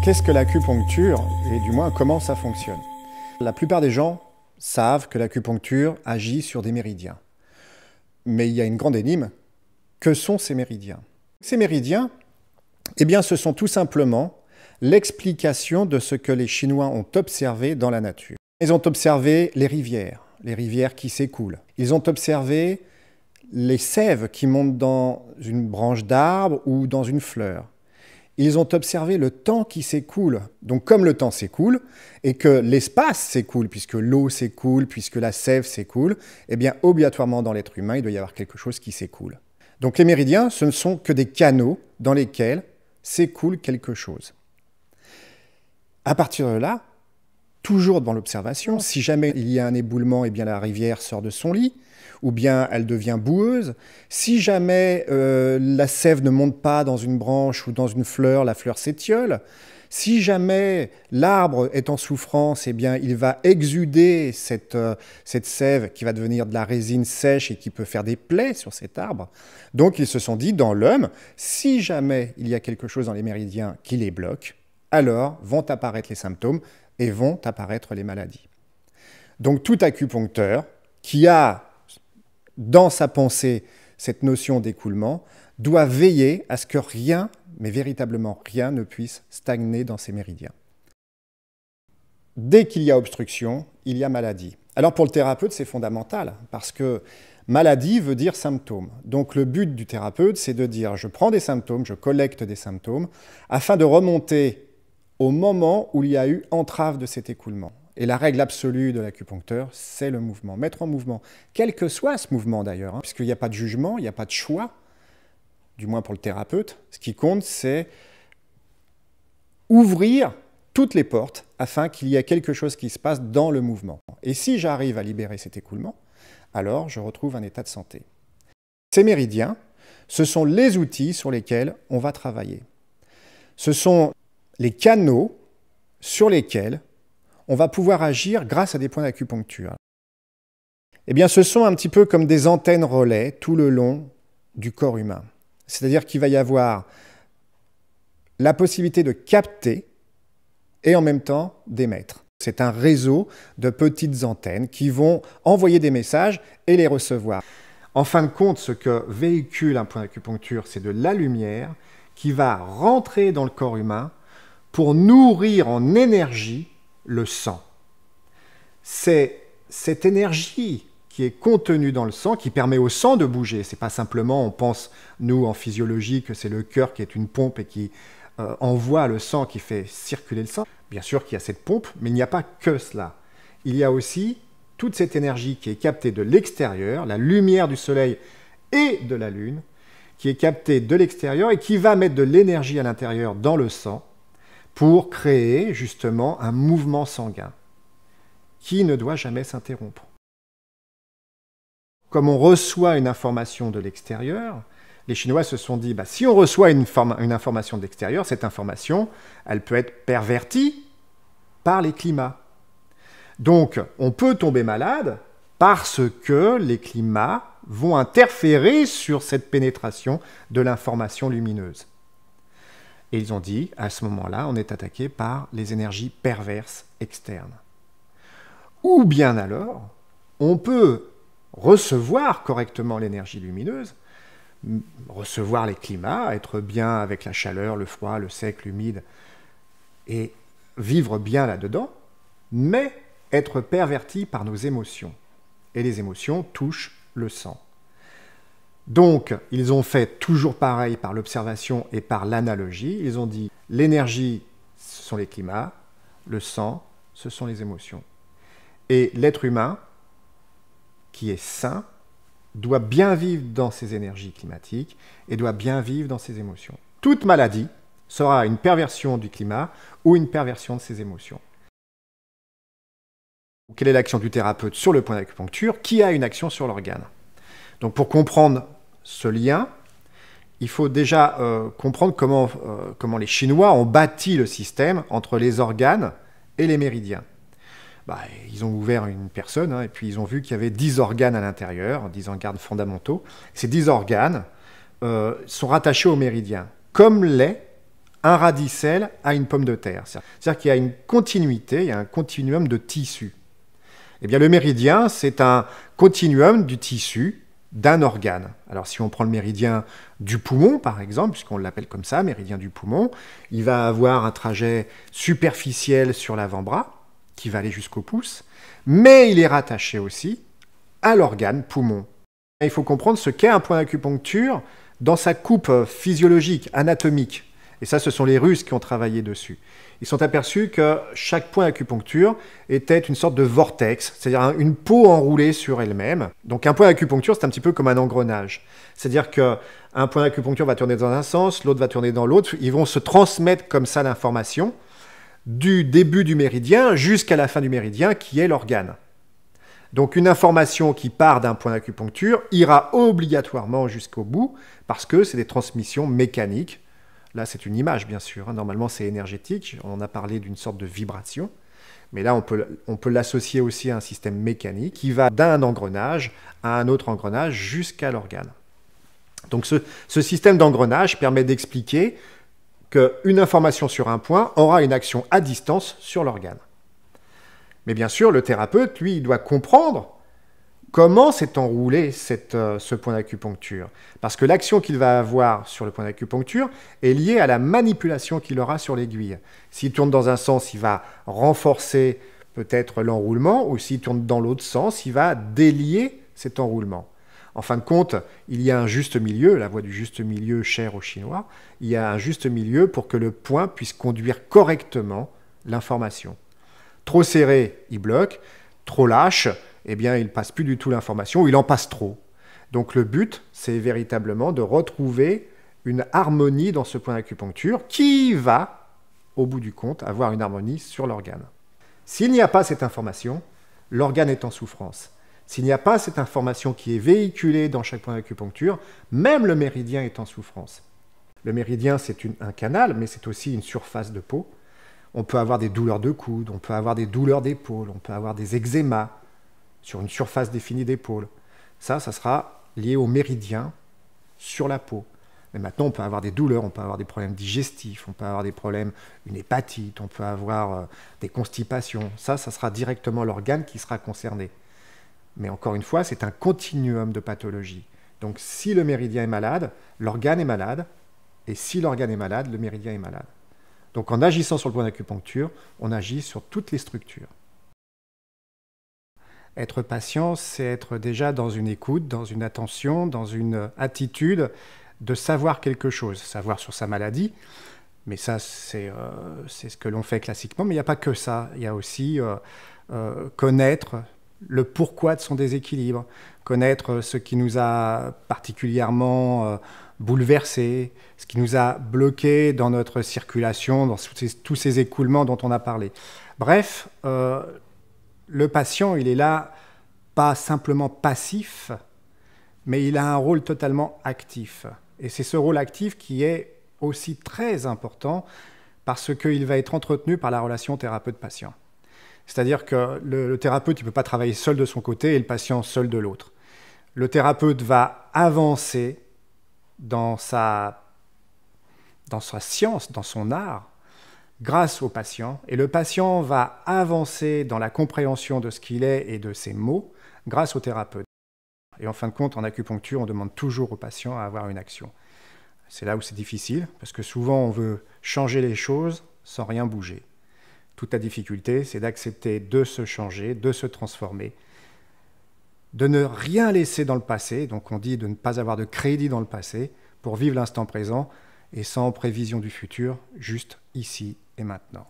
Qu'est-ce que l'acupuncture et du moins comment ça fonctionne? La plupart des gens savent que l'acupuncture agit sur des méridiens. Mais il y a une grande énigme. Que sont ces méridiens? Ces méridiens, eh bien, ce sont tout simplement l'explication de ce que les Chinois ont observé dans la nature. Ils ont observé les rivières qui s'écoulent. Ils ont observé les sèves qui montent dans une branche d'arbre ou dans une fleur. Ils ont observé le temps qui s'écoule. Donc comme le temps s'écoule et que l'espace s'écoule, puisque l'eau s'écoule, puisque la sève s'écoule, eh bien obligatoirement dans l'être humain, il doit y avoir quelque chose qui s'écoule. Donc les méridiens, ce ne sont que des canaux dans lesquels s'écoule quelque chose. À partir de là, toujours dans l'observation, si jamais il y a un éboulement, eh bien la rivière sort de son lit, ou bien elle devient boueuse. Si jamais la sève ne monte pas dans une branche ou dans une fleur, la fleur s'étiole. Si jamais l'arbre est en souffrance, eh bien il va exuder cette sève qui va devenir de la résine sèche et qui peut faire des plaies sur cet arbre. Donc ils se sont dit, dans l'homme, si jamais il y a quelque chose dans les méridiens qui les bloque, alors vont apparaître les symptômes et vont apparaître les maladies. Donc tout acupuncteur qui a dans sa pensée cette notion d'écoulement doit veiller à ce que rien, mais véritablement rien, ne puisse stagner dans ces méridiens. Dès qu'il y a obstruction, il y a maladie. Alors pour le thérapeute, c'est fondamental, parce que maladie veut dire symptôme. Donc le but du thérapeute, c'est de dire je prends des symptômes, je collecte des symptômes, afin de remonter au moment où il y a eu entrave de cet écoulement. Et la règle absolue de l'acupuncteur, c'est le mouvement. Mettre en mouvement, quel que soit ce mouvement d'ailleurs, puisqu'il n'y a pas de jugement, il n'y a pas de choix, du moins pour le thérapeute. Ce qui compte, c'est ouvrir toutes les portes afin qu'il y ait quelque chose qui se passe dans le mouvement. Et si j'arrive à libérer cet écoulement, alors je retrouve un état de santé. Ces méridiens, ce sont les outils sur lesquels on va travailler. Ce sont les canaux sur lesquels on va pouvoir agir grâce à des points d'acupuncture. Eh bien, ce sont un petit peu comme des antennes relais tout le long du corps humain. C'est-à-dire qu'il va y avoir la possibilité de capter et en même temps d'émettre. C'est un réseau de petites antennes qui vont envoyer des messages et les recevoir. En fin de compte, ce que véhicule un point d'acupuncture, c'est de la lumière qui va rentrer dans le corps humain pour nourrir en énergie le sang. C'est cette énergie qui est contenue dans le sang qui permet au sang de bouger. C'est pas simplement, on pense, nous, en physiologie, que c'est le cœur qui est une pompe et qui envoie le sang, qui fait circuler le sang. Bien sûr qu'il y a cette pompe, mais il n'y a pas que cela. Il y a aussi toute cette énergie qui est captée de l'extérieur, la lumière du soleil et de la lune, qui est captée de l'extérieur et qui va mettre de l'énergie à l'intérieur dans le sang, pour créer justement un mouvement sanguin qui ne doit jamais s'interrompre. Comme on reçoit une information de l'extérieur, les Chinois se sont dit, si on reçoit une information de l'extérieur, cette information, elle peut être pervertie par les climats. Donc, on peut tomber malade parce que les climats vont interférer sur cette pénétration de l'information lumineuse. Et ils ont dit, à ce moment-là, on est attaqué par les énergies perverses externes. Ou bien alors, on peut recevoir correctement l'énergie lumineuse, recevoir les climats, être bien avec la chaleur, le froid, le sec, l'humide, et vivre bien là-dedans, mais être perverti par nos émotions. Et les émotions touchent le sang. Donc, ils ont fait toujours pareil par l'observation et par l'analogie. Ils ont dit, l'énergie, ce sont les climats, le sang, ce sont les émotions. Et l'être humain, qui est sain, doit bien vivre dans ses énergies climatiques et doit bien vivre dans ses émotions. Toute maladie sera une perversion du climat ou une perversion de ses émotions. Quelle est l'action du thérapeute sur le point d'acupuncture? Qui a une action sur l'organe? Donc, pour comprendre ce lien, il faut déjà comprendre comment les Chinois ont bâti le système entre les organes et les méridiens. Ils ont ouvert une personne et puis ils ont vu qu'il y avait 10 organes à l'intérieur, 10 organes fondamentaux. Ces 10 organes sont rattachés aux méridiens, comme l'est un radicelle à une pomme de terre. C'est-à-dire qu'il y a une continuité, il y a un continuum de tissu. Eh bien, le méridien, c'est un continuum du tissu d'un organe. Alors, si on prend le méridien du poumon, par exemple, puisqu'on l'appelle comme ça, méridien du poumon, il va avoir un trajet superficiel sur l'avant-bras, qui va aller jusqu'au pouce, mais il est rattaché aussi à l'organe poumon. Il faut comprendre ce qu'est un point d'acupuncture dans sa coupe physiologique, anatomique. Et ça, ce sont les Russes qui ont travaillé dessus. Ils sont aperçus que chaque point d'acupuncture était une sorte de vortex, c'est-à-dire une peau enroulée sur elle-même. Donc un point d'acupuncture, c'est un petit peu comme un engrenage. C'est-à-dire qu'un point d'acupuncture va tourner dans un sens, l'autre va tourner dans l'autre. Ils vont se transmettre comme ça l'information du début du méridien jusqu'à la fin du méridien, qui est l'organe. Donc une information qui part d'un point d'acupuncture ira obligatoirement jusqu'au bout, parce que c'est des transmissions mécaniques. Là, c'est une image, bien sûr. Normalement, c'est énergétique. On a parlé d'une sorte de vibration. Mais là, on peut l'associer aussi à un système mécanique qui va d'un engrenage à un autre engrenage jusqu'à l'organe. Donc ce système d'engrenage permet d'expliquer qu'une information sur un point aura une action à distance sur l'organe. Mais bien sûr, le thérapeute, lui, il doit comprendre comment s'est enroulé ce point d'acupuncture. Parce que l'action qu'il va avoir sur le point d'acupuncture est liée à la manipulation qu'il aura sur l'aiguille. S'il tourne dans un sens, il va renforcer peut-être l'enroulement, ou s'il tourne dans l'autre sens, il va délier cet enroulement. En fin de compte, il y a un juste milieu, la voie du juste milieu chère aux Chinois, il y a un juste milieu pour que le point puisse conduire correctement l'information. Trop serré, il bloque. Trop lâche, eh bien, il ne passe plus du tout l'information, ou il en passe trop. Donc le but, c'est véritablement de retrouver une harmonie dans ce point d'acupuncture qui va, au bout du compte, avoir une harmonie sur l'organe. S'il n'y a pas cette information, l'organe est en souffrance. S'il n'y a pas cette information qui est véhiculée dans chaque point d'acupuncture, même le méridien est en souffrance. Le méridien, c'est un canal, mais c'est aussi une surface de peau. On peut avoir des douleurs de coude, on peut avoir des douleurs d'épaule, on peut avoir des eczémas sur une surface définie d'épaule. Ça sera lié au méridien sur la peau. Mais maintenant, on peut avoir des douleurs, on peut avoir des problèmes digestifs, on peut avoir des problèmes, une hépatite, on peut avoir des constipations. Ça sera directement l'organe qui sera concerné. Mais encore une fois, c'est un continuum de pathologie. Donc si le méridien est malade, l'organe est malade, et si l'organe est malade, le méridien est malade. Donc en agissant sur le point d'acupuncture, on agit sur toutes les structures. Être patient, c'est être déjà dans une écoute, dans une attention, dans une attitude de savoir quelque chose, savoir sur sa maladie. Mais ça, c'est ce que l'on fait classiquement. Mais il n'y a pas que ça. Il y a aussi connaître le pourquoi de son déséquilibre, connaître ce qui nous a particulièrement bouleversé, ce qui nous a bloqué dans notre circulation, dans tous ces écoulements dont on a parlé. Bref, le patient, il est là pas simplement passif, mais il a un rôle totalement actif. Et c'est ce rôle actif qui est aussi très important parce qu'il va être entretenu par la relation thérapeute-patient. C'est-à-dire que le thérapeute ne peut pas travailler seul de son côté et le patient seul de l'autre. Le thérapeute va avancer dans sa science, dans son art, grâce au patient, et le patient va avancer dans la compréhension de ce qu'il est et de ses mots grâce au thérapeute. Et en fin de compte, en acupuncture, on demande toujours au patient à avoir une action. C'est là où c'est difficile, parce que souvent on veut changer les choses sans rien bouger. Toute la difficulté, c'est d'accepter de se changer, de se transformer, de ne rien laisser dans le passé, donc on dit de ne pas avoir de crédit dans le passé, pour vivre l'instant présent, et sans prévision du futur, juste ici et maintenant.